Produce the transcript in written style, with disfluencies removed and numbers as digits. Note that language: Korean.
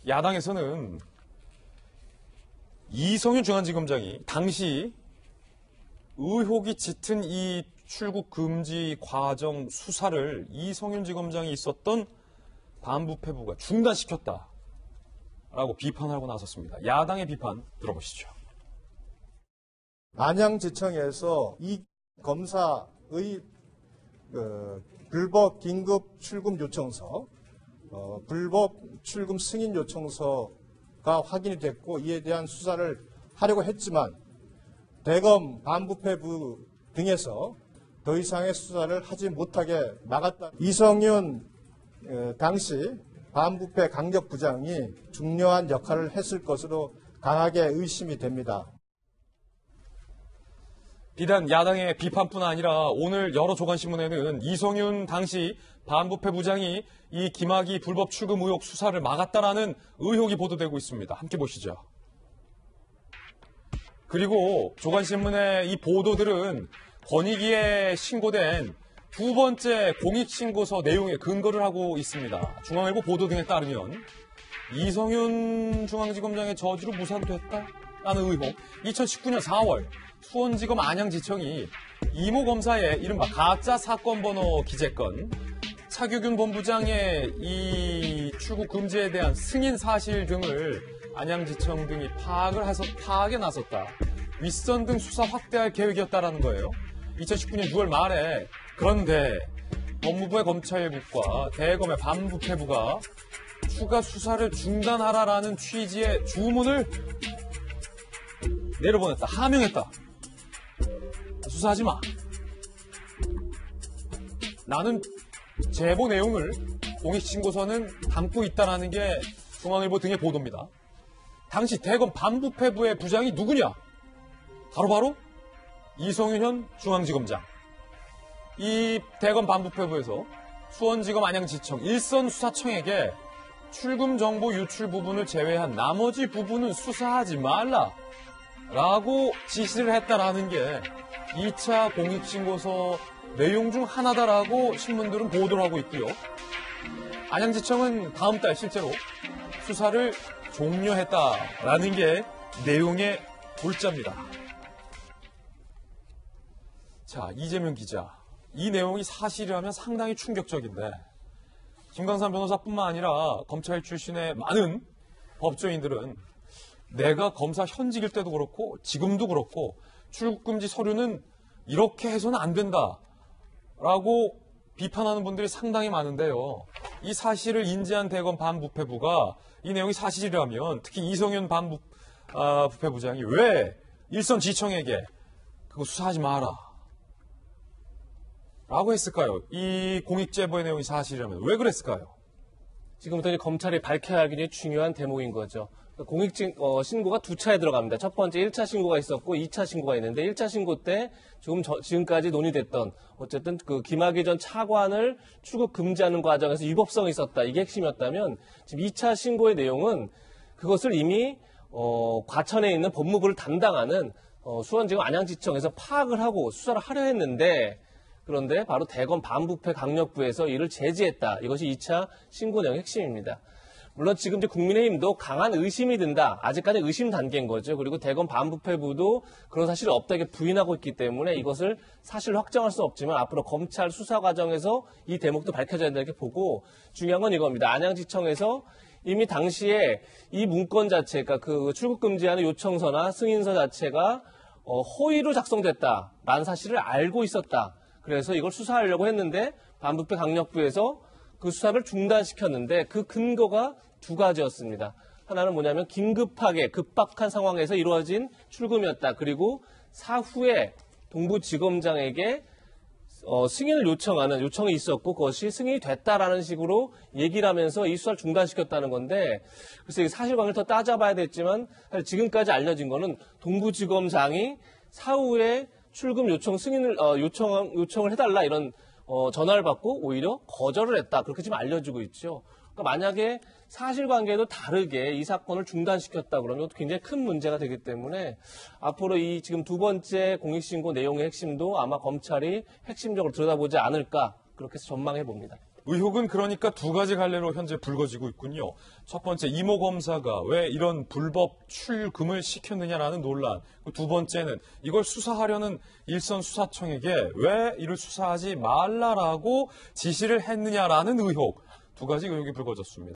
야당에서는 이성윤 중앙지검장이 당시 의혹이 짙은 이 출국 금지 과정 수사를 이성윤 지검장이 있었던 반부패부가 중단시켰다라고 비판하고 나섰습니다. 야당의 비판 들어보시죠. 안양지청에서 이 검사의 불법 긴급 출금 요청서, 불법 출금 승인 요청서가 확인이 됐고 이에 대한 수사를 하려고 했지만 대검 반부패부 등에서 더 이상의 수사를 하지 못하게 막았다. 이성윤 당시 반부패 강력부장이 중요한 역할을 했을 것으로 강하게 의심이 됩니다. 비단 야당의 비판뿐 아니라 오늘 여러 조간신문에는 이성윤 당시 반부패 부장이 이 김학의 불법 출금 의혹 수사를 막았다라는 의혹이 보도되고 있습니다. 함께 보시죠. 그리고 조간신문의 이 보도들은 권익위에 신고된 두 번째 공익신고서 내용에 근거를 하고 있습니다. 중앙일보 보도 등에 따르면 이성윤 중앙지검장의 저지로 무산됐다라는 의혹, 2019년 4월 수원지검 안양지청이 이모 검사의 이른바 가짜 사건 번호 기재건, 차규균 본부장의 이 출국 금지에 대한 승인 사실 등을 안양지청 등이 파악에 나섰다. 윗선 등 수사 확대할 계획이었다라는 거예요. 2019년 6월 말에. 그런데 법무부의 검찰국과 대검의 반부패부가 추가 수사를 중단하라라는 취지의 주문을 내려보냈다. 하명했다. 수사하지 마. 나는 제보 내용을 공익신고서는 담고 있다라는 게 중앙일보 등의 보도입니다. 당시 대검 반부패부의 부장이 누구냐? 바로 이성윤 현 중앙지검장. 이 대검 반부패부에서 수원지검 안양지청 일선 수사청에게 출금 정보 유출 부분을 제외한 나머지 부분은 수사하지 말라라고 지시를 했다라는 게 2차 공익신고서 내용 중 하나다라고 신문들은 보도를 하고 있고요. 안양지청은 다음 달 실제로 수사를 종료했다라는 게 내용의 골자입니다. 자, 이재명 기자. 이 내용이 사실이라면 상당히 충격적인데 김광삼 변호사뿐만 아니라 검찰 출신의 많은 법조인들은 내가 검사 현직일 때도 그렇고 지금도 그렇고 출국금지 서류는 이렇게 해서는 안 된다라고 비판하는 분들이 상당히 많은데요. 이 사실을 인지한 대검 반부패부가 이 내용이 사실이라면 특히 이성윤 반부패부장이 왜 일선 지청에게 그거 수사하지 마라 라고 했을까요? 이 공익제보의 내용이 사실이라면 왜 그랬을까요? 지금부터 이제 검찰이 밝혀야 할 굉장히 중요한 대목인 거죠. 공익신고가 두 차에 들어갑니다. 첫 번째 1차 신고가 있었고 2차 신고가 있는데 1차 신고 때 지금까지 논의됐던 어쨌든 그 김학의 전 차관을 출국 금지하는 과정에서 위법성이 있었다. 이게 핵심이었다면 지금 2차 신고의 내용은 그것을 이미 과천에 있는 법무부를 담당하는 수원지검 안양지청에서 파악을 하고 수사를 하려 했는데 그런데 바로 대검 반부패 강력부에서 이를 제지했다. 이것이 2차 신고 내용의 핵심입니다. 물론 지금 이제 국민의힘도 강한 의심이 든다. 아직까지 의심 단계인 거죠. 그리고 대검 반부패부도 그런 사실이 없다게 부인하고 있기 때문에 이것을 사실로 확정할 수 없지만 앞으로 검찰 수사 과정에서 이 대목도 밝혀져야 된다 이렇게 보고 중요한 건 이겁니다. 안양지청에서 이미 당시에 이 문건 자체가 그 출국 금지하는 요청서나 승인서 자체가 허위로 작성됐다라는 사실을 알고 있었다. 그래서 이걸 수사하려고 했는데 반부패 강력부에서 그 수사를 중단시켰는데 그 근거가 두 가지였습니다. 하나는 뭐냐면 긴급하게 급박한 상황에서 이루어진 출금이었다. 그리고 사후에 동부지검장에게 승인을 요청하는 요청이 있었고 그것이 승인이 됐다라는 식으로 얘기를 하면서 이 수사를 중단시켰다는 건데 그래서 이 사실관계를 더 따져봐야 됐지만 지금까지 알려진 거는 동부지검장이 사후에 출금 요청 승인을 요청을 해달라 이런 전화를 받고 오히려 거절을 했다. 그렇게 지금 알려지고 있죠. 그러니까 만약에 사실관계도 다르게 이 사건을 중단시켰다 그러면 굉장히 큰 문제가 되기 때문에 앞으로 이 지금 두 번째 공익신고 내용의 핵심도 아마 검찰이 핵심적으로 들여다보지 않을까 그렇게 해서 전망해 봅니다. 의혹은 그러니까 두 가지 갈래로 현재 불거지고 있군요. 첫 번째, 이모 검사가 왜 이런 불법 출금을 시켰느냐라는 논란. 두 번째는 이걸 수사하려는 일선 수사청에게 왜 이를 수사하지 말라라고 지시를 했느냐라는 의혹. 두 가지 의혹이 불거졌습니다.